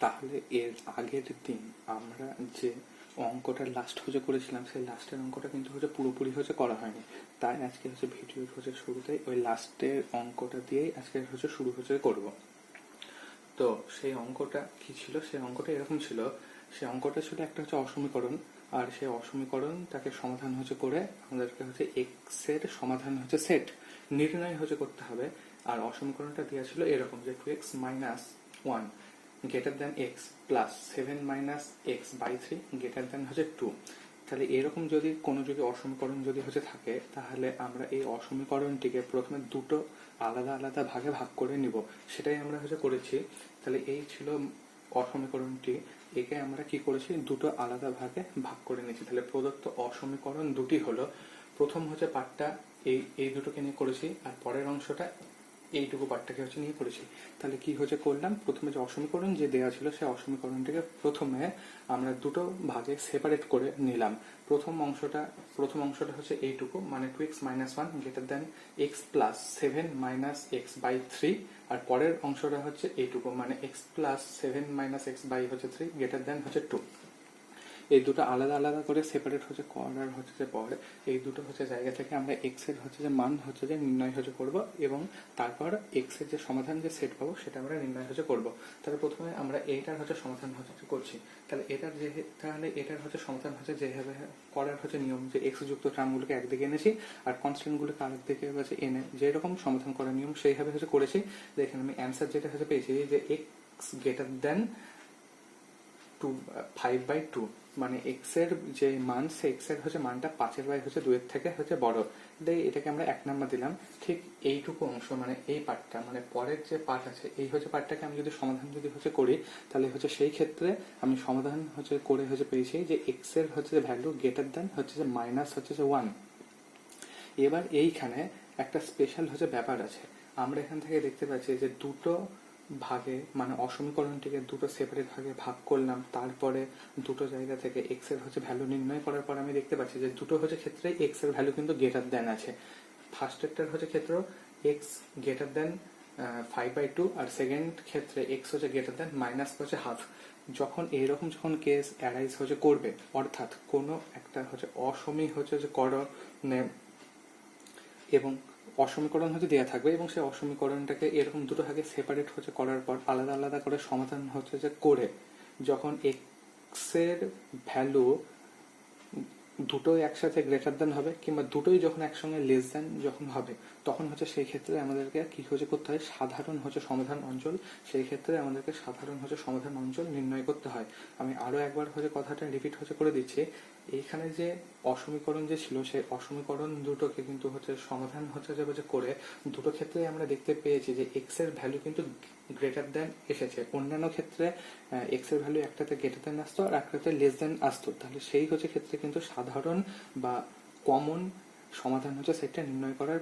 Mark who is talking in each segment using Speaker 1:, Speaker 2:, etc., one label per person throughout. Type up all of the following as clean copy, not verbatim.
Speaker 1: তাহলে এর আগের দিন আমরা যে অঙ্কটা লাস্ট হচ্ছে করেছিলাম, সেই লাস্টের অঙ্কটা কিন্তু হচ্ছে পুরোপুরি হচ্ছে করা হয়নি। তাই আজকে হচ্ছে ভিডিওর হচ্ছে শুরুতেই ওই লাস্টের অঙ্কটা দিয়েই আজকে হচ্ছে শুরু হচ্ছে করব। তো সেই অঙ্কটা কি ছিল? সেই অঙ্কটা এরকম ছিল, সেই অঙ্কটা ছিল একটা হচ্ছে অসমীকরণ, আর সেই অসমীকরণটাকে সমাধান হচ্ছে করে আমাদেরকে হচ্ছে এক্স এর সমাধান হচ্ছে সেট নির্ণয় হচ্ছে করতে হবে। আর অসমীকরণটা দেওয়া ছিল এরকম যে 2x - 1 greater than x plus 7 - x/3 greater than হচ্ছে 2। তাহলে এরকম যদি কোনো যদি অসমীকরণ যদি হচ্ছে থাকে, তাহলে আমরা এই অসমীকরণটিকে প্রথমে দুটো আলাদা আলাদা ভাগে ভাগ করে নিব, সেটাই আমরা হচ্ছে করেছি। তাহলে এই ছিল অসমীকরণটি, একে আমরা কি করেছি, দুটো আলাদা ভাগে ভাগ করে নিয়েছি। তাহলে প্রদত্ত অসমীকরণ দুটি হলো, প্রথম হচ্ছে পার্টটা এই দুটোকে নিয়ে করেছি, আর পরের অংশটা এইটুকু পার্টটাকে হচ্ছে নিয়ে করেছি। তাহলে কি হচ্ছে করলাম, প্রথমে যে অসমীকরণ যে দেওয়া ছিল সেই অসমীকরণটিকে প্রথমে আমরা দুটো ভাগে সেপারেট করে নিলাম। প্রথম অংশটা হচ্ছে এইটুকু, মানে 2x - 1 greater than x plus 7 - x/3, আর পরের অংশটা হচ্ছে এইটুকু, মানে x plus 7 - x/3 greater than হচ্ছে 2। এই দুটো আলাদা আলাদা করে সেপারেট হচ্ছে করার হচ্ছে যে পরে এই দুটো হচ্ছে জায়গা থেকে আমরা এক্স এর হচ্ছে যে মান হচ্ছে যে নির্ণয় হচ্ছে করব, এবং তারপর এক্স এর যে সমাধান যে সেট পাবো সেটা আমরা নির্ণয় হচ্ছে করব। তাহলে প্রথমে আমরা এইটার হচ্ছে সমাধান হচ্ছে করছি। তাহলে এটার হচ্ছে সমাধান হচ্ছে যেভাবে করার হচ্ছে নিয়ম, যে এক্স যুক্ত টার্মগুলোকে একদিকে এনেছি আর কনস্ট্যান্ট গুলোকে আরেকদিকে হচ্ছে এনে যেরকম সমাধান করার নিয়ম সেইভাবে হচ্ছে করেছি। দেখেন আমি অ্যান্সার যেটা হচ্ছে পেয়েছি যে এক্স গ্রেটার দেন 5/2, মানে এক্স এর যে মান, সে এক্স এর হচ্ছে মানটা 5/2 থেকে হচ্ছে বড়। এটাকে আমরা 1 নাম্বার দিলাম। ঠিক এইটুকু অংশ, মানে এই পার্টটা, মানে পরের যে পার্ট আছে এই হচ্ছে পার্টটাকে আমি যদি সমাধান যদি হচ্ছে করি, তাহলে হচ্ছে সেই ক্ষেত্রে আমি সমাধান হচ্ছে করে হচ্ছে পেয়েছি যে এক্স এর হচ্ছে ভ্যালু গ্রেটার দেন হচ্ছে যে মাইনাস হচ্ছে যে 1। এবার এইখানে একটা স্পেশাল হচ্ছে ব্যাপার আছে। আমরা এখান থেকে দেখতে পাচ্ছি যে দুটো ভাগে, মানে অসমীকরণটিকে দুটো সেপারেট ভাগে ভাগ করলাম, তারপরে দুটো জায়গা থেকে এক্স এর হচ্ছে ভ্যালু নির্ণয় করার পর আমি দেখতে পাচ্ছি যে দুটো হচ্ছে ক্ষেত্রে এক্স এর ভ্যালু কিন্তু গ্রেটার দেন আছে। ফার্স্ট একটার হচ্ছে ক্ষেত্র এক্স গ্রেটার দেন 5/2, আর সেকেন্ড ক্ষেত্রে এক্স হচ্ছে গ্রেটার দেন মাইনাস হচ্ছে হাফ। যখন এইরকম যখন কেস অ্যারাইজ হচ্ছে করবে, অর্থাৎ কোনো একটা হচ্ছে অসমী হচ্ছে যে করণে এবং অসমীকরণ হচ্ছে দেওয়া থাকবে, এবং সেই অসমীকরণটাকে এরকম দুটো ভাগে সেপারেট হচ্ছে করার পর আলাদা আলাদা করে সমাধান হচ্ছে যে করে, যখন এক্স এর ভ্যালু দুটোই একসাথে গ্রেটার দেন হবে, কিংবা দুটোই যখন একসঙ্গে লেস দেন যখন হবে, তখন হচ্ছে সেই ক্ষেত্রে আমাদেরকে কি হচ্ছে করতে হয়, সাধারণ হচ্ছে সমাধান অঞ্চল, সেই ক্ষেত্রে আমাদেরকে সাধারণ হচ্ছে সমাধান অঞ্চল নির্ণয় করতে হয়। আমি আরো একবার হচ্ছে কথাটা রিপিট হচ্ছে করে দিচ্ছি। এইখানে যে অসমীকরণ যে ছিল, সেই অসমীকরণ দুটোকে কিন্তু হচ্ছে সমাধান হচ্ছে যে করে দুটো ক্ষেত্রে আমরা দেখতে পেয়েছি যে এক্স এর ভ্যালু কিন্তু গ্রেটার দেন এসেছে। অন্যান্য ক্ষেত্রে এক্স এর ভ্যালু একটাতে গ্রেটার দেন আসতো আর একটাতে লেস দেন আসতো। তাহলে সেই হচ্ছে ক্ষেত্রে কিন্তু সাধারণ বা কমন সমাধান হচ্ছে সেটা নির্ণয় করার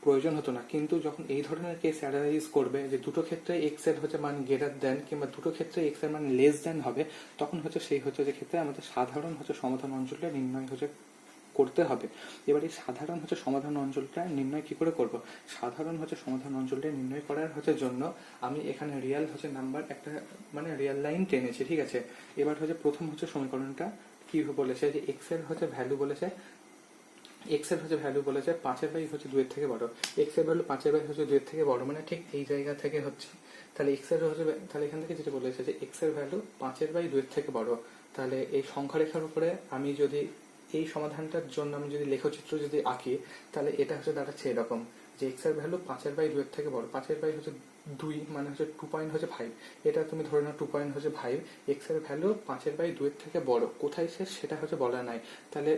Speaker 1: প্রয়োজন হতো না। কিন্তু যখন এই ধরনের কেস অ্যারাইজ করবে যে দুটো ক্ষেত্রে এক্স এর হচ্ছে মান গ্রেটার দেন, কিংবা দুটো ক্ষেত্রে এক্স এর মান লেস দেন হবে, তখন হচ্ছে সেই হচ্ছে যে ক্ষেত্রে আমাদের সাধারণ হচ্ছে সমাধান অঞ্চলটা নির্ণয় হচ্ছে করতে হবে। এবার এই সাধারণ হচ্ছে সমাধান অঞ্চলটা নির্ণয় কি করে করব? সাধারণ হচ্ছে সমাধান অঞ্চলটা নির্ণয় করার হচ্ছে জন্য আমি এখানে রিয়াল হচ্ছে নাম্বার একটা, মানে রিয়াল লাইন টেনেছি, ঠিক আছে। এবার হচ্ছে প্রথম হচ্ছে সমীকরণটা কি বলেছে, যে এক্স এর হচ্ছে ভ্যালু বলেছে, এক্স এর হচ্ছে ভ্যালু বলেছে 5/2 থেকে বড়। এক্স এর ভ্যালু 5/2 থেকে বড়, মানে ঠিক এই জায়গা থেকে হচ্ছে। তাহলে এক্স এর হচ্ছে, তাহলে এখান থেকে যেটা বলেছে যে এক্স এর ভ্যালু 5/2 থেকে বড়। তাহলে এই সংখ্যা রেখার উপরে আমি যদি এই সমাধানটার জন্য আমি যদি লেখচিত্র যদি আঁকি, তাহলে এটা হচ্ছে দাঁড়াচ্ছে এরকম, যে এক্স এর ভ্যালু 5/2 থেকে বড়। 5/2 মানে হচ্ছে 2.5। এটা তুমি ধরে নাও 2.5। এক্স এর ভ্যালু 5/2 থেকে বড়, কোথায় শেষ সেটা হচ্ছে বলা নাই। তাহলে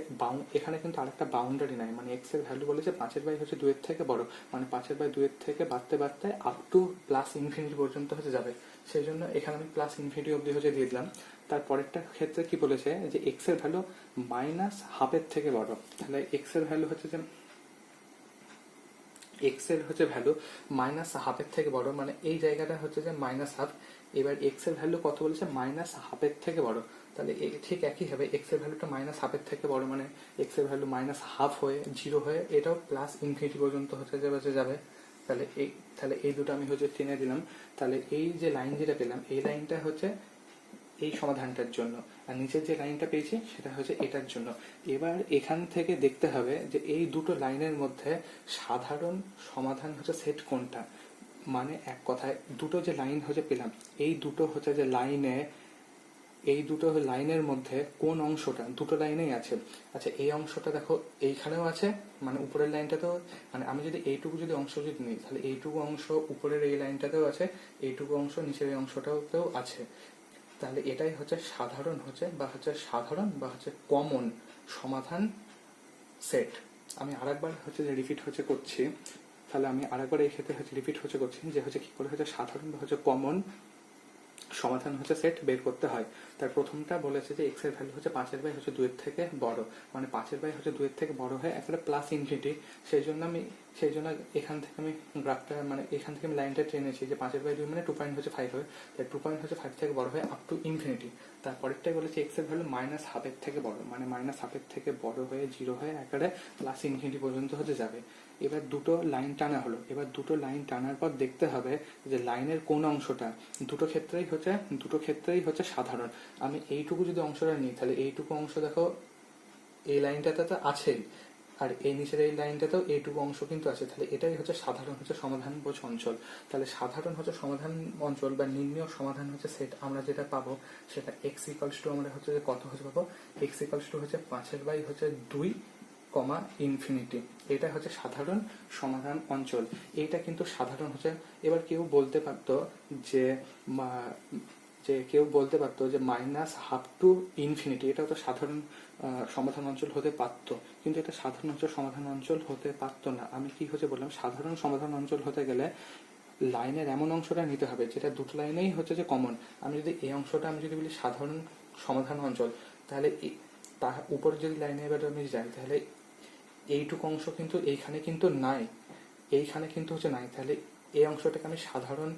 Speaker 1: এখানে কিন্তু আরেকটা বাউন্ডারি নাই, মানে এক্স এর ভ্যালু বলেছে 5/2 থেকে বড়, মানে 5/2 থেকে বাড়তে বাড়তে আপ টু প্লাস ইনফিনিটি পর্যন্ত হচ্ছে যাবে। সেই জন্য এখানে আমি প্লাস ইনফিনিটি অব্দি হচ্ছে দিয়ে দিলাম। তারপরেরটা ক্ষেত্রে কি বলেছে, যে এক্স এর ভ্যালু মাইনাস হাফের থেকে বড়। তাহলে এক্স এর ভ্যালু হচ্ছে যে এক্স এর হচ্ছে ভ্যালু মাইনাস হাফের থেকে বড়, মানে এই জায়গাটা হচ্ছে যে মাইনাস হাফ। এবার এক্স এর ভ্যালু কত বলেছে, মাইনাস হাফের থেকে বড়। তাহলে ঠিক একই হবে, এক্স এর ভ্যালুটা মাইনাস হাফের থেকে বড়, মানে এক্স এর ভ্যালু মাইনাস হাফ হয়ে 0 হয়ে এটাও প্লাস ইনফিনিটি পর্যন্ত হচ্ছে যাবে। তাহলে এই দুটো আমি হচ্ছে টেনে দিলাম। তাহলে এই যে লাইন যেটা পেলাম এই লাইনটা হচ্ছে এই সমাধানটার জন্য, আর নিচের যে লাইনটা পেয়েছি সেটা হচ্ছে এটার জন্য। এবার এখান থেকে দেখতে হবে যে এই দুটো লাইনের মধ্যে সাধারণ সমাধান হচ্ছে সেট কোনটা। মানে এক কথায় দুটো যে লাইন হচ্ছে পেলাম, এই দুটো হচ্ছে যে এই দুটো লাইনের মধ্যে কোন অংশটা, দুটো লাইনেই আছে। আচ্ছা এই অংশটা দেখো এইখানেও আছে, মানে উপরের লাইনটাতেও, মানে আমি যদি এইটুকু যদি অংশ যদি নিই তাহলে এইটুকু অংশ উপরের এই লাইনটাতেও আছে, এইটুকু অংশ নিচের এই অংশটাতেও আছে। তাহলে এটাই হচ্ছে সাধারণ বা হচ্ছে কমন সমাধান সেট। আমি আরেকবার হচ্ছে যে রিপিট হচ্ছে করছি, তাহলে আমি আরেকবার এই ক্ষেত্রে হচ্ছে রিপিট হচ্ছে করছি যে হচ্ছে কি করে হচ্ছে সাধারণ বা হচ্ছে কমন সমাধান হচ্ছে সেট বের করতে হয়। তার প্রথমটা বলেছে যে এক্স এর ভ্যালু হচ্ছে 5/2 থেকে বড়, মানে 5/2 থেকে বড় হয় একটা প্লাস ইনফিনিটি। সেই জন্য এখান থেকে আমি গ্রাফটা, মানে এখান থেকে আমি লাইনটা টেনেছি যে 5/2 মানে 2.5 হবে, তাই 2.5 থেকে বড় হয় আপ টু ইনফিনিটি। তারপরেরটাই বলেছে এক্স এর ভ্যালু -1/2 থেকে বড়, মানে -1/2 থেকে বড় হয়ে 0 হয়ে একেবারে প্লাস ইনফিনিটি পর্যন্ত হচ্ছে যাবে। এবার দুটো লাইন টানা হলো, এবার দুটো লাইন টানার পর দেখতে হবে যে লাইনের কোন অংশটা, দুটো ক্ষেত্রেই হচ্ছে সাধারণ। আমি এইটুকু যদি অংশটা নিই তাহলে এইটুকু অংশ দেখো এই লাইনটাতে তো আছেই, আর এই নিচের এই লাইনটাতেও এইটুকু অংশ কিন্তু আছে। তাহলে এটাই হচ্ছে সাধারণ হচ্ছে সমাধান বোঝ অঞ্চল। তাহলে সাধারণ হচ্ছে সমাধান অঞ্চল বা নির্ণয় সমাধান হচ্ছে সেট আমরা যেটা পাবো সেটা এক্স ইকালস টু আমরা হচ্ছে যে কত হচ্ছে পাবো, এক্স ইকালস টু হচ্ছে 5/2 ইনফিনিটি। এটা হচ্ছে সাধারণ সমাধান অঞ্চল। এইটা কিন্তু সাধারণ হচ্ছে। এবার কেউ বলতে পারতো যে -1/2 টু ইনফিনিটি, এটাও তো সাধারণ সমাধান অঞ্চল হতে পারত, কিন্তু এটা সাধারণ হচ্ছে সমাধান অঞ্চল হতে পারতো না। আমি কি হচ্ছে বললাম, সাধারণ সমাধান অঞ্চল হতে গেলে লাইনের এমন অংশটা নিতে হবে যেটা দুটো লাইনেই হচ্ছে যে কমন। আমি যদি এই অংশটা আমি যদি বলি সাধারণ সমাধান অঞ্চল, তাহলে উপরে যদি লাইনে এবার আমি যাই তাহলে এইটুকু অংশ কিন্তু এইখানে কিন্তু নাই, তাহলে এই অংশটাকে আমি সাধারণ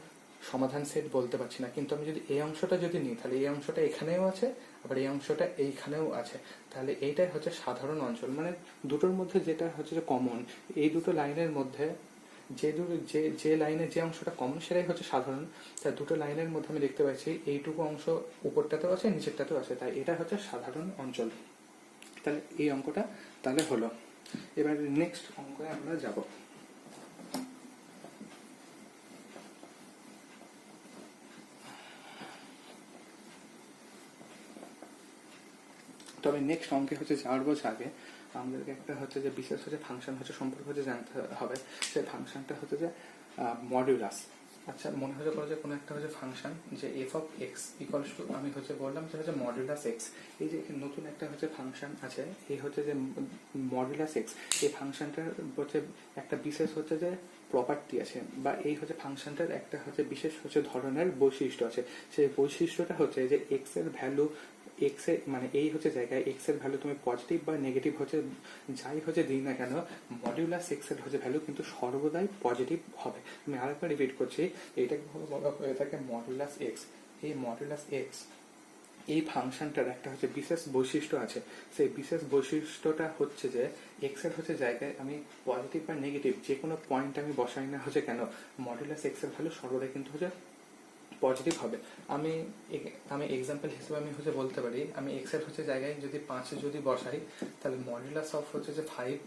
Speaker 1: সমাধান সেট বলতে পারছি না। কিন্তু আমি যদি এই অংশটা যদি নিই তাহলে এই অংশটা এখানেও আছে, আবার এই অংশটা এইখানেও আছে, তাহলে এইটাই হচ্ছে সাধারণ অঞ্চল। মানে দুটোর মধ্যে যেটা হচ্ছে যে কমন, এই দুটো লাইনের মধ্যে যে লাইনের যে অংশটা কমন সেটাই হচ্ছে সাধারণ। তাই দুটো লাইনের মধ্যে আমি দেখতে পাচ্ছি এইটুকু অংশ উপরটাতেও আছে নিচেরটাতেও আছে, তাই এটা হচ্ছে সাধারণ অঞ্চল। তাহলে এই অঙ্কটা তাহলে হলো। এবার নেক্সট অঙ্কে আমরা যাব। তবে নেক্সট অঙ্কে হচ্ছে যাওয়ার আগে আমাদেরকে একটা হচ্ছে যে বিশেষ হচ্ছে ফাংশন হচ্ছে সম্পর্কে হচ্ছে জানতে হবে। সেই ফাংশনটা হচ্ছে যে মডিউলাস। আচ্ছা মনে হচ্ছে কোনো যে কোনো একটা হচ্ছে ফাংশন যে F of x equals to, আমি হচ্ছে বললাম যে হচ্ছে মডিউলাস এক্স। এই যে নতুন একটা হচ্ছে ফাংশন আছে, এই হচ্ছে যে মডিউলাস এক্স, এই ফাংশনটার হচ্ছে একটা বিশেষ হচ্ছে যে প্রপার্টি আছে, বা এই হচ্ছে ফাংশনটার একটা হচ্ছে বিশেষ হচ্ছে ধরনের বৈশিষ্ট্য আছে। সেই বৈশিষ্ট্যটা হচ্ছে যে এক্স এর ভ্যালু, এক্স এর মানে এই হচ্ছে জায়গায় এক্স এর ভ্যালু তুমি পজিটিভ বা নেগেটিভ হচ্ছে যাই হচ্ছে দিই না কেন, মডিউলাস এক্স এর হচ্ছে ভ্যালু কিন্তু সর্বদাই পজিটিভ হবে। আমি আরেকবার রিপিট করছি, এইটাকে বলা হয়ে থাকে মডিউলাস এক্স। এই মডিউলাস এক্স এই ফাংশনটার একটা হচ্ছে বিশেষ বৈশিষ্ট্য আছে। সেই বিশেষ বৈশিষ্ট্যটা হচ্ছে যে এক্স এর হচ্ছে জায়গায় আমি পজিটিভ বা নেগেটিভ যে কোনো পয়েন্ট আমি বসাই না হচ্ছে কেন, মডিউলাস এক্স এর ভ্যালু সর্বদাই কিন্তু হচ্ছে পজিটিভ হবে। আমি এক্সাম্পল হিসেবে আমি হচ্ছে বলতে পারি, আমি এক্স এর হচ্ছে জায়গায় যদি 5 যদি বসাই তাহলে মডিউলাস অফ হচ্ছে যে 5,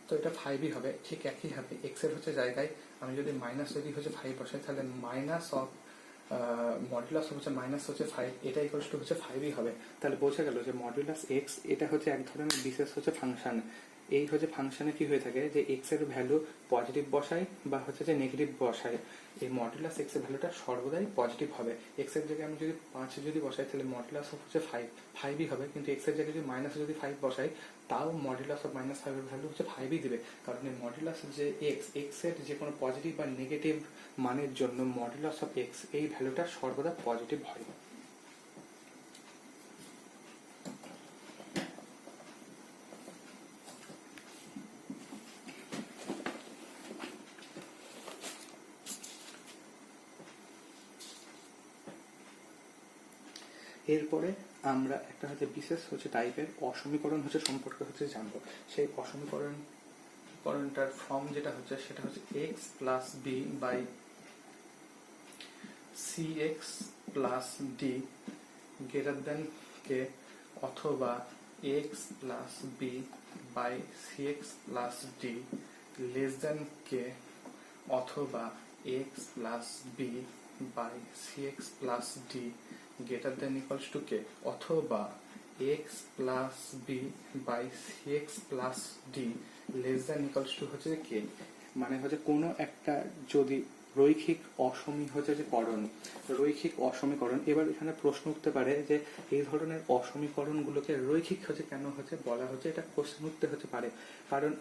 Speaker 1: তো এটা 5ই হবে। ঠিক একই হবে এক্স এর হচ্ছে জায়গায় আমি যদি মাইনাস যদি হচ্ছে 5 বসাই তাহলে মাইনাস অফ মডুলাস হচ্ছে -5, এটা ইকুয়ালস টু হচ্ছে 5ই হবে। তাহলে বোঝা গেল যে মডুলাস এক্স এটা হচ্ছে এক ধরনের বিশেষ হচ্ছে ফাংশন। এই হচ্ছে ফাংশনে কি হয়ে থাকে যে এক্স এর ভ্যালু পজিটিভ বসাই বা হচ্ছে যে নেগেটিভ বসাই, এই মডুলাস এক্স এর ভ্যালুটা সর্বদাই পজিটিভ হবে। এক্স এর জায়গায় আমি যদি 5 যদি বসাই তাহলে মডুলাস অফ হচ্ছে 5ই হবে, কিন্তু এক্স এর জায়গায় যদি যদি 5 বসাই তাও মডুলাস অফ -5 এর ভ্যালু হচ্ছে 5ই দিবে। কারণ এই মডুলাস যে এক্স এর যে কোনো পজিটিভ বা নেগেটিভ মানের জন্য মডুলাস অফ এক্স এই ভ্যালুটা সর্বদা পজিটিভ হয়। এরপরে আমরা একটা হচ্ছে বিশেষ হচ্ছে টাইপের অসমীকরণ হচ্ছে সম্পর্কে হচ্ছে জানবো। সেই সমীকরণটার ফর্ম যেটা হচ্ছে সেটা হচ্ছে x plus b by c x plus d greater than k, অথবা x plus b by c x plus d less than k, অথবা x plus b by c x plus d greater than equals to k, অথবা x plus b by c x plus d less than equals to হচ্ছে k. মানে হচ্ছে কোনো একটা যদি রৈখিক অসমীকরণ, এবার এখানে প্রশ্ন উঠতে পারে যে এই ধরনের অসমীকরণগুলোকে রৈখিক কেন বলা হচ্ছে, এটা কোশ্চেন উঠতে হতে পারে। কারণ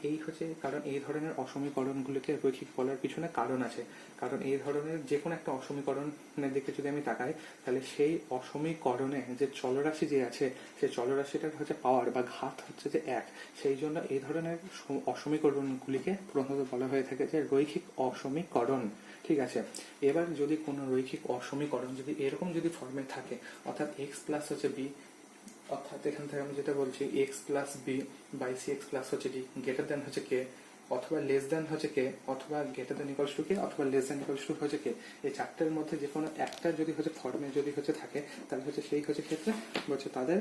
Speaker 1: এই ধরনের অসমীকরণগুলোকে রৈখিক বলার পিছনে কারণ আছে। কারণ এই ধরনের যে কোনো একটা অসমীকরণের দিকে যদি আমি তাকাই, তাহলে সেই অসমীকরণে যে চলরাশি যে আছে, সেই চলরাশিটার পাওয়ার বা ঘাত হচ্ছে যে 1। সেই জন্য এই ধরনের অসমীকরণগুলিকে প্রধানত বলা হয়ে থাকে যে রৈখিক অসমীকরণ। ঠিক আছে, এবার যদি কোনো রৈখিক অসমীকরণ যদি এরকম যদি ফর্মে থাকে, অর্থাৎ এক্স প্লাস বি, অর্থাৎ এখান থেকে আমি যেটা বলছি x plus b by c x plus d greater than k, অথবা লেস দেন কে, অথবা greater than equals to k, অথবা less than equals to k, এই চারটের মধ্যে যে কোনো একটা যদি ফর্মে যদি থাকে, তাহলে সেই ক্ষেত্রে বলছে তাদের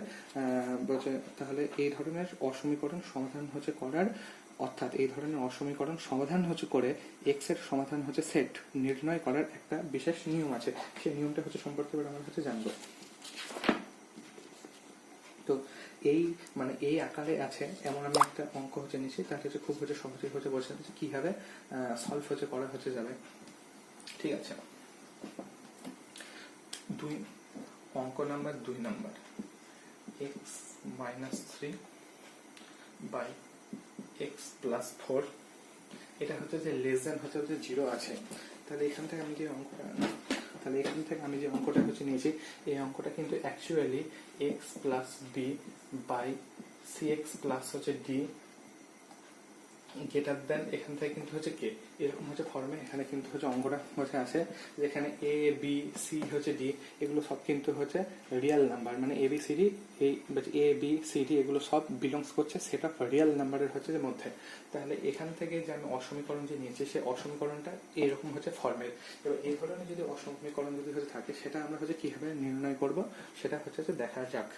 Speaker 1: তাহলে এই ধরনের অসমীকরণ সমাধান করার, অর্থাৎ এই ধরনের অসমীকরণ সমাধান করে এক্স এর সমাধান সেট নির্ণয় করার একটা বিশেষ নিয়ম আছে। সেই নিয়মটা সম্পর্কে এবার আমরা জানবো। তো এই আকারে আছে এমন আমি একটা অঙ্ক নিয়েছি, তাহলে খুব সহজেই বোঝা যাচ্ছে কিভাবে সলভ করা যাবে। ঠিক আছে, অঙ্ক number 2 number x minus 3 by x plus 4, এটা যে লেস দেন 0 আছে। তাহলে এখান থেকে আমি যে অঙ্কটা নিয়েছি, এই অঙ্কটা কিন্তু actually x plus b by c x plus d greater than এখান থেকে কিন্তু কে, এরকম ফর্মে এখানে কিন্তু অঙ্কটা আছে, যেখানে এ বি সি ডি এগুলো সব কিন্তু রিয়েল নাম্বার, মানে এ বি সি ডি এগুলো সব বিলংস করছে সেট অফ রিয়েল নাম্বারের মধ্যে। তাহলে এখান থেকে যে আমি অসমীকরণ যে নিয়েছি, সেই অসমীকরণটা এরকম ফর্মের। এবার এই ধরনের যদি অসমীকরণ যদি থাকে, সেটা আমরা কিভাবে নির্ণয় করব সেটা দেখা যাক।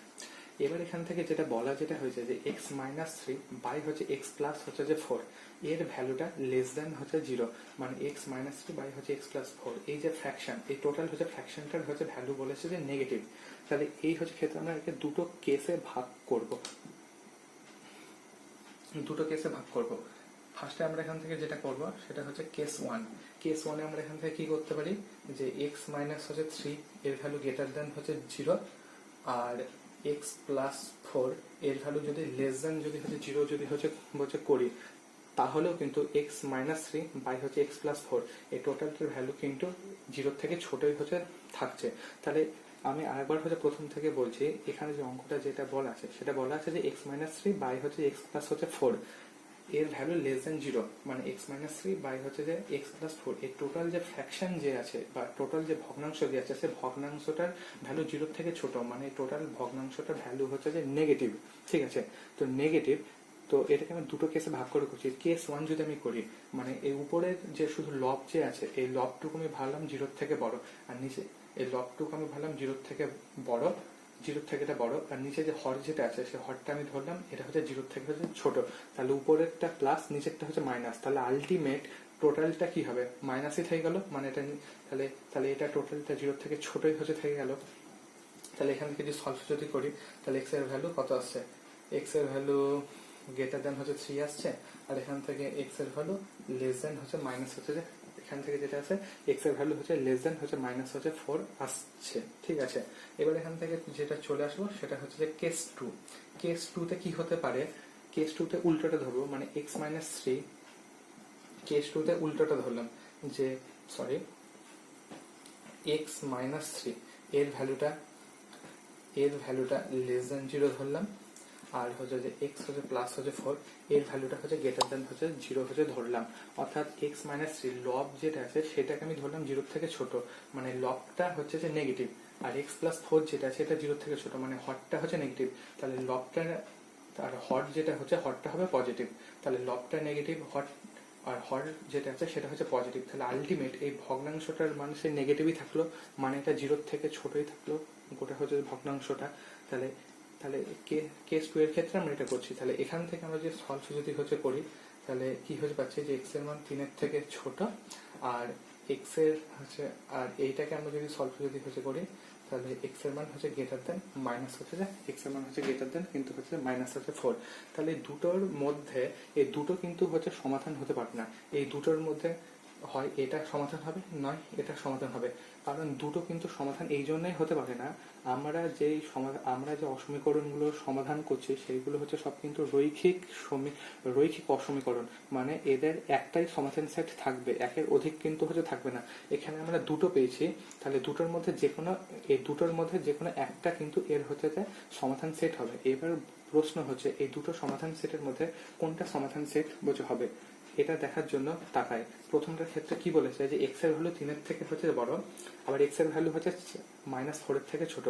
Speaker 1: এবার এখান থেকে যেটা বলা হয়েছে যে x minus 3 by x plus 4, এর ভ্যালুটা লেস দেন 0, মানে x minus 3 by x plus 4, এই যে ফ্র্যাকশন, এই টোটাল ফ্র্যাকশনটার ভ্যালু বলেছে যে নেগেটিভ। তাহলে এই ক্ষেত্রে আমরা একে দুটো কেসে ভাগ করব। ফার্স্টে আমরা এখান থেকে যেটা করব সেটা কেস 1। কেস 1 আমরা এখান থেকে কি করতে পারি, যে এক্স মাইনাস 3 এর ভ্যালু গ্রেটার দেন 0, আর এক্স প্লাস 4 এর ভ্যালু যদি লেস দেন 0 যদি করি, তাহলেও কিন্তু x minus 3 by x plus 4 এই টোটালটার ভ্যালু কিন্তু 0 থেকে ছোটই থাকছে। তাহলে আমি আরেকবার প্রথম থেকে বলছি, এখানে যে অঙ্কটা যেটা বলা আছে সেটা বলা আছে যে x minus 3 by x plus 4 এর ভ্যালু লেস দেন 0, মানে এক্স মাইনাস 3 বাই যে এক্স প্লাস 4, এই টোটাল যে ফ্র্যাকশন যে আছে বা টোটাল যে ভগ্নাংশ যে আছে, সে ভগ্নাংশটার ভ্যালু 0 থেকে ছোট, মানে টোটাল ভগ্নাংশটার ভ্যালু যে নেগেটিভ। ঠিক আছে, তো নেগেটিভ, তো এটাকে আমি দুটো কেসে ভাগ করে করছি। কেস 1 যদি আমি করি, মানে এই উপরের যে শুধু লব যে আছে, এই লবটুকু আমি ভাবলাম 0 থেকে বড়, আর নিচে এই লবটুকু আমি ভাবলাম 0 থেকে বড়, এটা বড়, আর নিচে যে হর যেটা আছে সেই হরটা আমি ধরলাম এটা 0 থেকে ছোট। তাহলে উপরেরটা প্লাস, নিচেরটা মাইনাস, তাহলে আলটিমেট টোটালটা কি হবে, মাইনাসই থেকে গেল, মানে এটা তাহলে এটা টোটালটা 0 থেকে ছোটই থেকে গেল। তাহলে এখান থেকে যদি সলভ যদি করি, তাহলে এক্স এর ভ্যালু কত আসছে, এক্স এর ভ্যালু গ্রেটার দেন 3 আসছে, আর এখান থেকে এক্স এর ভ্যালু লেস দেন মাইনাস যে এখান থেকে যেটা আছে এক্স এর ভ্যালু লেস দেন মাইনাস 4 আসছে। ঠিক আছে, এবার এখান থেকে যেটা চলে আসবো সেটা যে কেস 2। কেস 2 তে কি হতে পারে, কেস 2 তে উল্টোটা ধরবো, মানে এক্স মাইনাস 3, কেস 2 তে উল্টোটা ধরলাম যে সরি এক্স মাইনাস 3 এর ভ্যালুটা লেস দেন 0 ধরলাম, আর যে এক্স প্লাস 4 এর ভ্যালুটা গ্রেটার দেন 0 ধরলাম। অর্থাৎ এক্স মাইনাস 3 লব যেটা আছে সেটাকে আমি ধরলাম 0 থেকে ছোট, মানে লবটা যে নেগেটিভ, আর এক্স প্লাস 4 যেটা আছে এটা 0 থেকে ছোট, মানে হরটা নেগেটিভ। তাহলে লবটা আর হট যেটা হচ্ছে হটটা হবে পজিটিভ, তাহলে লবটা নেগেটিভ, হট আর হর যেটা আছে সেটা হচ্ছে পজিটিভ, তাহলে আলটিমেট এই ভগ্নাংশটার মান সে নেগেটিভই থাকলো, মানে এটা জিরোর থেকে ছোটই থাকলো গোটা হচ্ছে ভগ্নাংশটা। তাহলে তাহলে কেস 2 এর ক্ষেত্রে আমরা এটা করছি। তাহলে এখান থেকে আমরা যে সলভ যদি হচ্ছে করি, তাহলে কি হচ্ছে পাচ্ছি যে এক্স এর মান 3 এর থেকে ছোট, আর এক্স এর হচ্ছে, আর এইটাকে আমরা যদি সলভ যদি হচ্ছে করি, তাহলে এক্স এর মান হচ্ছে গ্রেটার দেন মাইনাস হচ্ছে যে এক্স এর মান হচ্ছে গ্রেটার দেন কিন্তু হচ্ছে মাইনাস হচ্ছে 4। তাহলে এই দুটোর মধ্যে এই দুটো কিন্তু হচ্ছে সমাধান হতে পারে না, এই দুটোর মধ্যে হয় এটা সমাধান হবে, নয় এটা সমাধান হবে। কারণ দুটো কিন্তু সমাধান এই জন্যই হতে পারে না, আমরা যে অসমীকরণগুলোর সমাধান করছি সেইগুলো হচ্ছে সব কিন্তু রৈখিক অসমীকরণ, মানে এদের একটাই সমাধান সেট থাকবে, একের অধিক কিন্তু হচ্ছে থাকবে না। এখানে আমরা দুটো পেয়েছি, তাহলে দুটোর মধ্যে যে কোনো একটা কিন্তু এর হচ্ছে যে সমাধান সেট হবে। এবার প্রশ্ন হচ্ছে এই দুটো সমাধান সেটের মধ্যে কোনটা সমাধান সেট হবে, এটা দেখার জন্য তাকাই। প্রথমটার ক্ষেত্রে কি বলেছে যে এক্স এর ভ্যালু 3 এর থেকে হচ্ছে বড়, আবার এক্স এর ভ্যালু হচ্ছে -4 এর থেকে ছোট।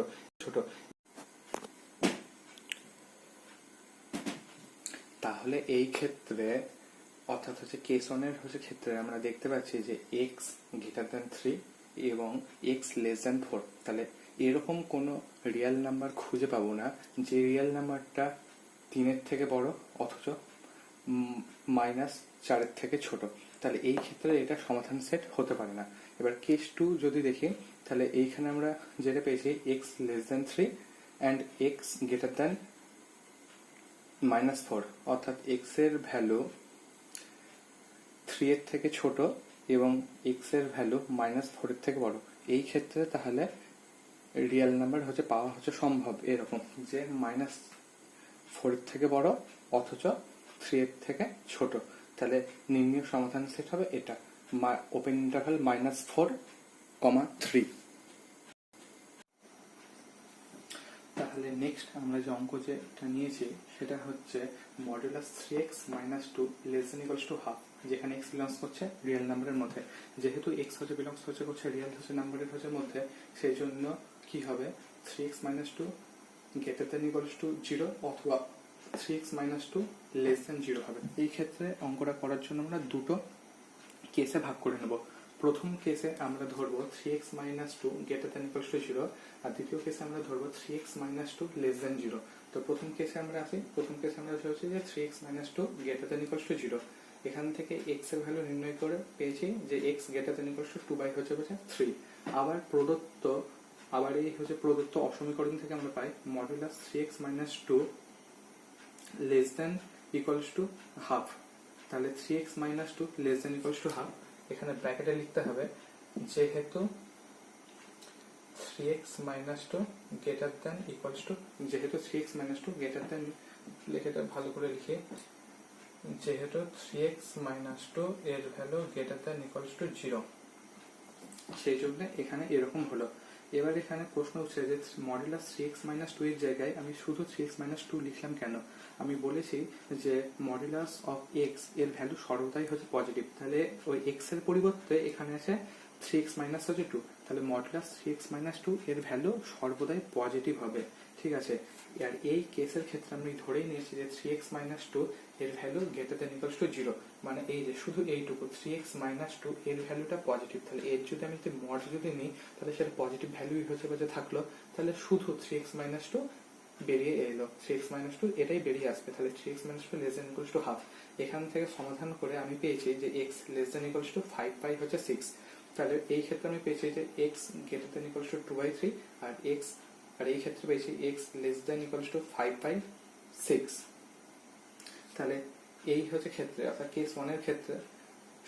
Speaker 1: তাহলে এই ক্ষেত্রে অর্থাৎ হচ্ছে কেস 1 এর হচ্ছে ক্ষেত্রে আমরা দেখতে পাচ্ছি যে এক্স গ্রেটার দেন 3 এবং এক্স লেস দেন 4। তাহলে এরকম কোনো রিয়েল নাম্বার খুঁজে পাবো না যে রিয়েল নাম্বারটা 3 এর থেকে বড় অথচ -4 এর থেকে ছোট। তাহলে এই ক্ষেত্রে এটা সমাধান সেট হতে পারে না। এবার কেস 2 যদি দেখি, তাহলে এইখানে আমরা যেটা পেয়েছি x less than 3 and x greater than -4, অর্থাৎ এক্স এর ভ্যালু 3 এর থেকে ছোট এবং এক্স এর ভ্যালু -4 এর থেকে বড়। এই ক্ষেত্রে তাহলে রিয়েল নাম্বার হচ্ছে পাওয়া হচ্ছে সম্ভব এরকম যে -4 এর থেকে বড় অথচ 3 এর থেকে ছোট। তাহলে নির্ণয় সমাধান সেট হবে এটা, ওপেন ইন্টারভাল -4, 3। তাহলে নেক্সট আমরা যে অঙ্ক যেটা নিয়েছি সেটা হচ্ছে modulus 3x - 2 less than equals to half, যেখানে x বিলংস করছে রিয়েল নাম্বারের মধ্যে। যেহেতু x হচ্ছে বিলংস করছে রিয়েল হচ্ছে নাম্বারের হচ্ছে মধ্যে, সেই জন্য কি হবে 3x - 2 greater than equals two 0 অথবা 3x - 2 লেস দেন 0 হবে। এই ক্ষেত্রে অঙ্কটা করার জন্য আমরা দুটো কেসে ভাগ করে নেব। প্রথম কেসে আমরা ধরবো 3x - 2 greater than equals two 0, আর দ্বিতীয় কেসে আমরা ধরবো 3x - 2 লেস দেন 0। তো প্রথম কেসে আমরা ধরছি যে 3x - 2 greater than equals two 0। এখান থেকে x এর ভ্যালু নির্ণয় করে পেয়েছি যে x greater than equals to 2/3। আবার এই হচ্ছে প্রদত্ত অসমীকরণ থেকে আমরা পাই modulus 3x - 2 less than equals to half. তাহলে 3x - 2 less than equals to half, এখানে ব্র্যাকেটে লিখতে হবে যেহেতু 3x - 2 greater than equals two, যেহেতু 3x - 2 গ্রেটার দেন, লেখাটা ভালো করে লিখে, যেহেতু 3x - 2 এর value greater than equals two 0, সেই জন্য এখানে এরকম হলো। এবার এখানে প্রশ্ন হচ্ছে যে মডুলাস 3x - 2 এর জায়গায় আমি শুধু 3x - 2 লিখলাম কেন। আমি বলেছি যে মডুলাস অফ x এর ভ্যালু সর্বদাই হচ্ছে পজিটিভ, তাহলে ওই x এর পরিবর্তে এখানে আছে 3x - 2, তাহলে মডুলাস 3x - 2 এর ভ্যালু সর্বদাই পজিটিভ হবে। ঠিক আছে, আর এই কেসের ক্ষেত্রে আমি ধরেই নিয়েছি যে 3x - 2 এর value greater than equals two 0, মানে এই যে শুধু এইটুকু 3x - 2 এর ভ্যালুটা পজিটিভ। তাহলে এর যদি আমি মড যদি নিই তাহলে সেটা পজিটিভ ভ্যালুই হচ্ছে থাকলো, তাহলে শুধু 3x - 2 বেরিয়ে এলো, 3x - 2 এটাই বেরিয়ে আসবে। তাহলে 3x - 2 less than equals to half, এখান থেকে সমাধান করে আমি পেয়েছি যে x less than equals two 5/6। তাহলে এই ক্ষেত্রে আমি পেয়েছি যে x greater than equals to 2/3 আর এই ক্ষেত্রে পেয়েছি x less than equals two 5/6। তাহলে এই হচ্ছে ক্ষেত্রে, অর্থাৎ কেস 1 এর ক্ষেত্রে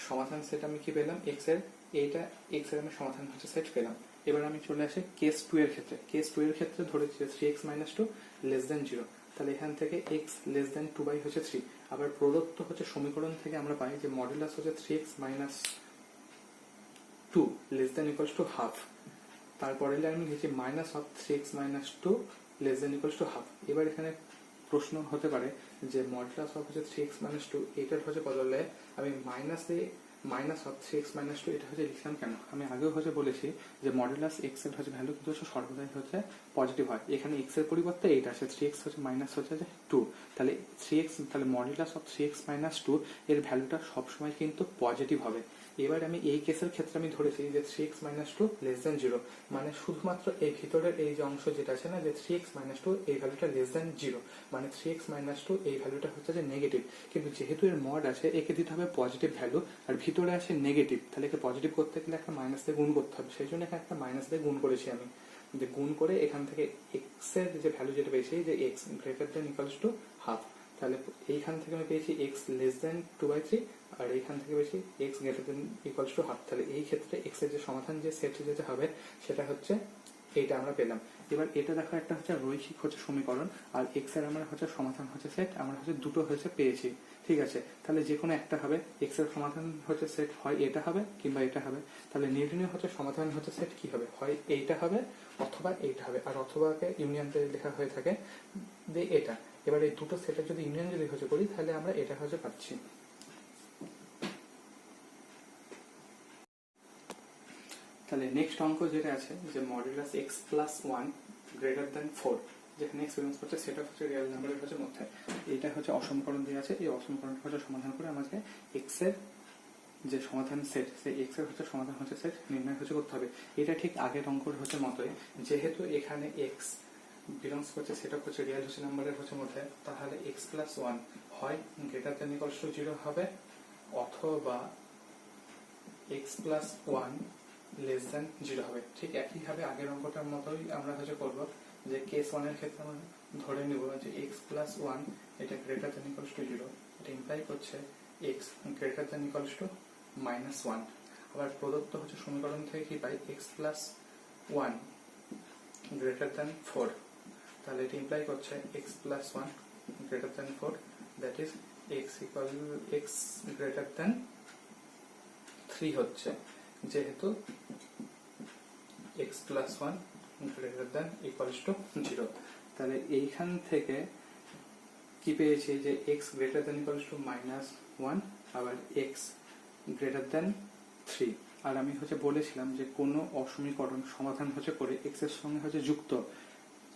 Speaker 1: সমাধান সেট আমি কি পেলাম x এর, এইটা x এর আমি সমাধান হচ্ছে সেট পেলাম। এবার আমি চলে আসি কেস 2 এর ক্ষেত্রে। কেস 2 এর ক্ষেত্রে ধরেছি 3x - 2 লেস দেন 0, তাহলে এখান থেকে x লেস দেন 2/3। আবার প্রদত্ত হচ্ছে সমীকরণ থেকে আমরা পাই যে মডুলাস হচ্ছে 3x - 2 less than equals to half, তারপরে আমি লিখি minus of 3x - 2 less than equals to half. এবার এখানে প্রশ্ন হতে পারে যে মডুলাস অফ হচ্ছে 3x - 2 এটার হচ্ছে বদলে আমি মাইনাস অফ 3x - 2 এটা হচ্ছে লিখলাম কেন। আমি আগেও হচ্ছে বলেছি যে মডুলাস x এর হচ্ছে ভ্যালু কিন্তু সর্বদাই হচ্ছে পজিটিভ হয়। এখানে এক্স এর পরিবর্তে এইটা আছে, 3x হচ্ছে মাইনাস হচ্ছে যে 2, তাহলে 3x, তাহলে মডুলাস অফ 3x মাইনাস 2 এর ভ্যালুটা সবসময় কিন্তু পজিটিভ হবে। এবার আমি এই কেসের ক্ষেত্রে আমি ধরেছি যে 3x মাইনাস 2 লেস দেন 0, মানে শুধুমাত্র এই ভিতরের এই যে অংশ যেটা আছে না, যে 3x মাইনাস 2 এই ভ্যালুটা লেস দেন 0, মানে 3x মাইনাস 2 এই ভ্যালুটা হচ্ছে যে নেগেটিভ। কিন্তু যেহেতু এর মড আছে, একে দিতে হবে পজিটিভ ভ্যালু, আর ভিতরে আছে নেগেটিভ, তাহলে একে পজিটিভ করতে গেলে একটা মাইনাস দিয়ে গুণ করতে হবে। সেই জন্য এখানে একটা মাইনাস দিয়ে গুণ করেছি আমি, যে গুণ করে এখান থেকে এক্স এর যে ভ্যালু যেটা পেয়েছি, যে x greater than equals to half, তাহলে এইখান থেকে আমি পেয়েছি এক্স লেস দেন 2/3, আর এইখান থেকে পেয়েছি x greater than equals to half. তাহলে এই ক্ষেত্রে এক্স এর যে সমাধান যে সেট যেটা হবে সেটা হচ্ছে এইটা আমরা পেলাম। এবার এটা দেখো একটা হচ্ছে রৈখিক হচ্ছে সমীকরণ, আর এক্স এর আমরা হচ্ছে সমাধান হচ্ছে সেট, আমরা হচ্ছে দুটো হচ্ছে পেয়েছি, ঠিক আছে। তাহলে যে কোনো একটা হবে, এক্স এর সমাধান হচ্ছে সেট হয় এটা হবে কিংবা এটা হবে। তাহলে নির্ণয় হচ্ছে সমাধান হচ্ছে সেট কি হবে, হয় এইটা হবে অথবা এইটা হবে, আর অথবাকে ইউনিয়নতে লেখা হয়ে থাকে যে এটা। এবার এই দুটো সেটের যদি ইউনিয়ন যদি হচ্ছে করি, তাহলে আমরা এটা হচ্ছে পাচ্ছি। তাহলে নেক্সট অঙ্ক যেটা আছে, যে modulus x plus 1 greater than 4, যেখানে এক্সপেরিমেন্স করছে সেটা হচ্ছে রিয়েল নাম্বারের হচ্ছে মধ্যে, এটা হচ্ছে অসমীকরণ দিয়ে আছে। এই অসমীকরণটা হচ্ছে সমাধান করে আমাকে এক্স এর যে সমাধান সেট, সেই এক্স এর হচ্ছে সমাধান হচ্ছে সেট নির্ণয় হচ্ছে করতে হবে। এটা ঠিক আগের অঙ্কের হচ্ছে মতোই, যেহেতু এখানে এক্স বিলংস করছে সেটা হচ্ছে রিয়েল হচ্ছে নাম্বারের হচ্ছে মধ্যে, তাহলে এক্স প্লাস 1 হয় গ্রেটার দেন ইকুয়ালস টু 0 হবে, অথবা এক্স প্লাস 1 লেস দেন 0 হবে। ঠিক একইভাবে আগের অঙ্কটার মতোই আমরা হচ্ছে করবো, যে কেস 1 এর ক্ষেত্রে আমরা ধরে নিব যে এক্স প্লাস 1 এটা গ্রেটার দেন ইকুয়ালস টু 0, এটা ইমপ্লাই করছে x greater than equals two minus 1। আবার প্রদত্ত হচ্ছে সমীকরণ থেকে কি পাই, এক্স প্লাস 1 গ্রেটার দেন 4, তাহলে এটা ইমপ্লাই করছে x plus 1 greater than 4, that is x equal x greater than 3 হচ্ছে, যেহেতু x plus 1 greater than equals two 0। তাহলে এইখান থেকে কি পেয়েছি, যে x greater than equals two minus 1, আবার এক্স গ্রেটার দেন 3। আর আমি হচ্ছে বলেছিলাম যে কোনো অসমীকরণ সমাধান হচ্ছে করে এক্স এর সঙ্গে হচ্ছে যুক্ত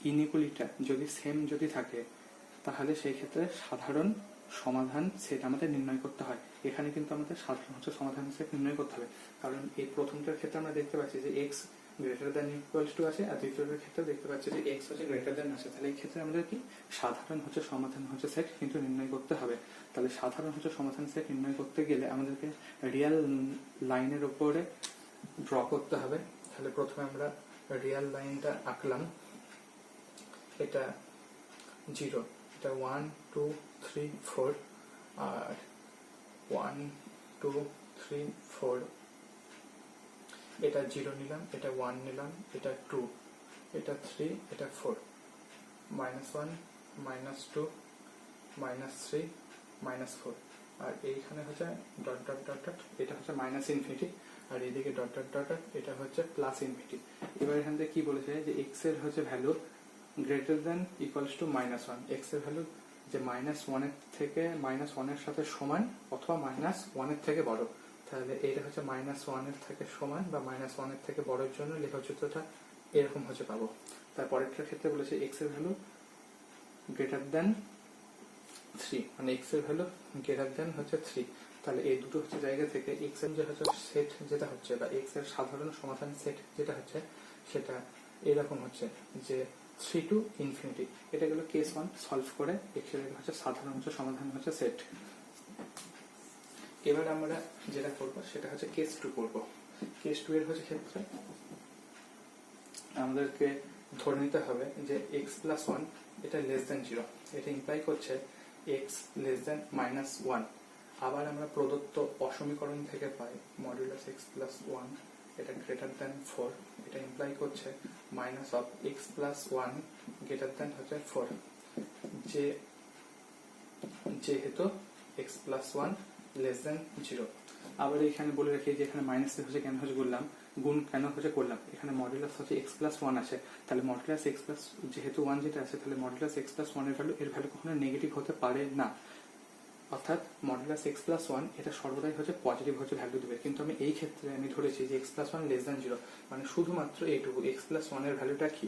Speaker 1: ইনইকুয়ালিটিটা যদি সেম যদি থাকে, তাহলে সেই ক্ষেত্রে সাধারণ সমাধান সেট আমাদের নির্ণয় করতে হয়। এখানে কিন্তু আমাদের সাধারণ হচ্ছে সমাধান সেট নির্ণয় করতে হবে, কারণ এই প্রথমটার ক্ষেত্রে আমরা দেখতে পাচ্ছি যে x greater than equals two আছে, আর দ্বিতীয়টার ক্ষেত্রে দেখতে পাচ্ছি যে এক্স হচ্ছে গ্রেটার দেন আছে। তাহলে এই ক্ষেত্রে আমাদের কি সাধারণ হচ্ছে সমাধান হচ্ছে সেট কিন্তু নির্ণয় করতে হবে। তাহলে সাধারণ হচ্ছে সমাধান সেট নির্ণয় করতে গেলে আমাদেরকে রিয়েল লাইনের উপরে ড্র করতে হবে। তাহলে প্রথমে আমরা রিয়েল লাইনটা আঁকলাম, এটা 0, এটা 1 2 3 4, আর 1 2 3 4, এটা 0 নিলাম, এটা 1 নিলাম, এটা 2, এটা 3, এটা 4, -1 -2 -3 -4, আর এইখানে হচ্ছে ডট ডট ডট ডট, এটা হচ্ছে মাইনাস ইনফিনিটি, আর এইদিকে ডট ডট ডট ডট, এটা হচ্ছে প্লাস ইনফিনিটি। এবার এখান থেকে কি বলেছে, যে এক্স এর হচ্ছে value greater than equals two -1, x এর ভ্যালু যে -1 এর থেকে -1 এর সাথে সমান অথবা -1 এর থেকে বড়। তাহলে এটা হচ্ছে -1 এর থেকে সমান বা -1 এর থেকে বড়ের জন্য লেখচিত্রটা এরকম হচ্ছে পাবো। তারপরেরটার ক্ষেত্রে বলেছে এক্স এর ভ্যালু গ্রেটার দেন 3, মানে এক্স এর ভ্যালু গ্রেটার দেন হচ্ছে 3। তাহলে এই দুটো হচ্ছে জায়গা থেকে এক্স এর যে হচ্ছে সেট যেটা হচ্ছে, বা এক্স এর সাধারণ সমাধান সেট যেটা হচ্ছে, সেটা এরকম হচ্ছে যে 3 টু ইনফিনিটি। এটা গেল কেস 1 সলভ করে এক্স এর হচ্ছে সাধারণ হচ্ছে সমাধান হচ্ছে সেট। এবার আমরা যেটা করব সেটা হচ্ছে কেস 2 করব। কেস 2 এর হচ্ছে ক্ষেত্রে আমাদেরকে ধরে নিতে হবে যে এক্স প্লাস 1 এটা লেস দেন 0, এটা ইমপ্লাই করছে এক্স লেস দেন -1। আবার আমরা প্রদত্ত অসমীকরণ থেকে পাই মডুলাস এক্স প্লাস 1 এটা গ্রেটার দেন 4, এটা ইমপ্লাই করছে minus of x plus 1 greater than হচ্ছে 4, যেহেতু এক্স প্লাস 1 লেস দেন 0। আবার এখানে বলে রাখি যে এখানে মাইনাস হচ্ছে কেন হচ্ছে করলাম, গুণ কেন হচ্ছে করলাম, এখানে মডুলাস হচ্ছে এক্স প্লাস 1 আছে, তাহলে মডুলাস এক্স প্লাস যেহেতু 1 যেটা আছে, তাহলে মডুলাস এক্স প্লাস 1 এর ভ্যালু কখনো নেগেটিভ হতে পারে না, অর্থাৎ মডুলাস এক্স প্লাস 1 এটা সর্বদাই হচ্ছে পজিটিভ হচ্ছে ভ্যালু দেবে। কিন্তু আমি এই ক্ষেত্রে আমি ধরেছি যে এক্স প্লাস 1 লেস দেন 0, মানে শুধুমাত্র এইটুকু এক্স প্লাস 1 এর ভ্যালুটা কি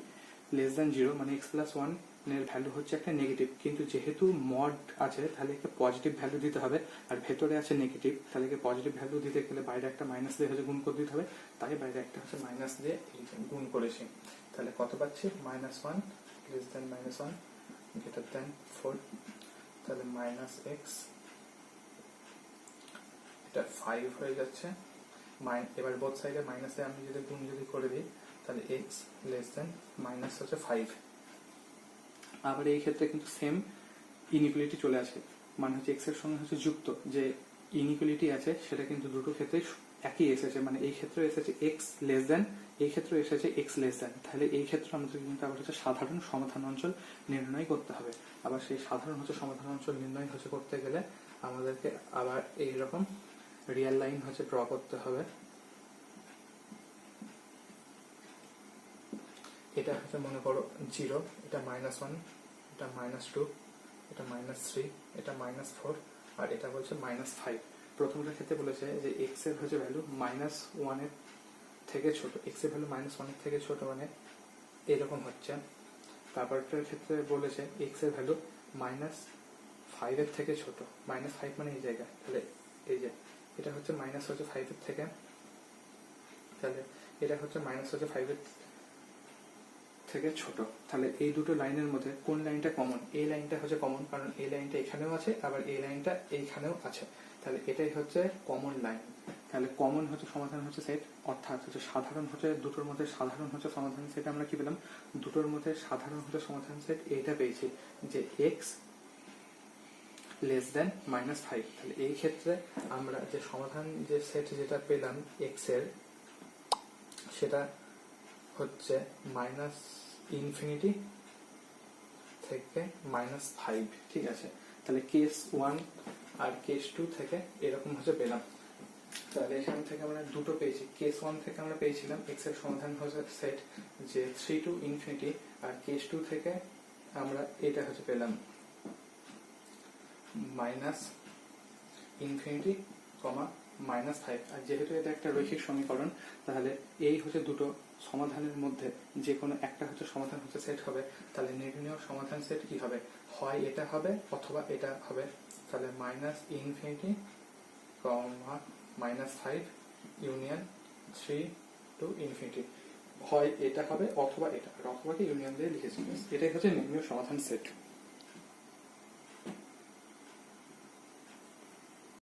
Speaker 1: লেস দ্যান 0 মানে x প্লাস 1 এর ভ্যালু হচ্ছে একটা নেগেটিভ, কিন্তু যেহেতু মড আছে তাহলে একে পজিটিভ ভ্যালু দিতে হবে, আর ভেতরে আছে নেগেটিভ, তাহলে একে পজিটিভ ভ্যালু দিতে গেলে বাইরে একটা মাইনাস দিয়ে হচ্ছে গুণ করে দিতে হবে, তাই বাইরে একটা হচ্ছে মাইনাস দিয়ে গুণ করেছি। তাহলে কত পাচ্ছি, -1 লেস দ্যান -1 গ্রেটার দ্যান 4, তাহলে মাইনাস এক্স, এটা 5 হয়ে যাচ্ছে। এবার বোথ সাইডে মাইনাসে আমি যদি গুণ যদি করে দিই তাহলে এক্স লেস দেন মাইনাস হচ্ছে 5। আবার এই ক্ষেত্রে কিন্তু সেম ইনইকুয়ালিটি চলে আসে, মানে হচ্ছে এক্স এর সঙ্গে হচ্ছে যুক্ত যে ইনইকুয়ালিটি আছে সেটা কিন্তু দুটো ক্ষেত্রে একই এসেছে, মানে এই ক্ষেত্রে এসেছে এক্স লেস দেন, এই ক্ষেত্রে এসেছে এক্স লেস দেন। তাহলে এই ক্ষেত্রে আমাদের কিন্তু আবার হচ্ছে সাধারণ সমাধান অঞ্চল নির্ণয় করতে হবে। আবার সেই সাধারণ হচ্ছে সমাধান অঞ্চল নির্ণয় হচ্ছে করতে গেলে আমাদেরকে আবার এইরকম রিয়েল লাইন হচ্ছে ড্র করতে হবে। এটা হচ্ছে মনে করো 0, এটা -1, এটা -2, এটা -3, এটা -4, আর এটা বলছে -5। প্রথমটার ক্ষেত্রে বলেছে যে এক্স এর হচ্ছে ভ্যালু -1 এর থেকে ছোট, এক্স এর ভ্যালু -1 এর থেকে ছোট মানে এরকম হচ্ছে। তারপরটার ক্ষেত্রে বলেছে এক্স এর ভ্যালু -5 এর থেকে ছোট, -5 মানে এই জায়গা, তাহলে এই যে এটা হচ্ছে -5 এর থেকে, তাহলে এটা হচ্ছে -5 এর থেকে ছোট। তাহলে এই দুটো লাইনের মধ্যে কোন লাইনটা কমন, এই লাইনটা হচ্ছে কমন, কারণ এই লাইনটা এখানেও আছে আবার এই লাইনটা এইখানেও আছে, তাহলে এটাই হচ্ছে কমন লাইন। তাহলে কমন হচ্ছে সমাধান হচ্ছে সেট, অর্থাৎ হচ্ছে সাধারণ হচ্ছে দুটোর মধ্যে সাধারণ হচ্ছে সমাধান সেট। আমরা কি পেলাম, দুটোর মধ্যে সাধারণ হচ্ছে সমাধান সেট এইটা পেয়েছি যে এক্স লেস দেন -5। তাহলে এই ক্ষেত্রে আমরা যে সমাধান যে সেট যেটা পেলাম এক্স এর, সেটা হচ্ছে -∞ থেকে -5, ঠিক আছে। তাহলে কেস 1 আর কেস 2 থেকে এরকম হচ্ছে পেলাম। তাহলে এখান থেকে আমরা দুটো পেয়েছি, কেস 1 থেকে আমরা পেয়েছিলাম এক্স এর সমাধান হচ্ছে সেট যে 3 to ∞, আর কেস 2 থেকে আমরা এটা হচ্ছে পেলাম -∞, -5। আর যেহেতু এটা একটা রৈখিক সমীকরণ, তাহলে এই হচ্ছে দুটো সমাধানের মধ্যে যে কোনো একটা হচ্ছে সমাধান হচ্ছে সেট হবে। তাহলে নির্ণয় সমাধান সেট কি হবে, হয় এটা হবে অথবা এটা হবে। তাহলে -∞, -5 ইউনিয়ন 3 to ∞, হয় এটা হবে অথবা এটা, আর অথবাকে ইউনিয়ন দিয়ে লিখেছি। এটাই হচ্ছে নির্ণয় সমাধান সেট।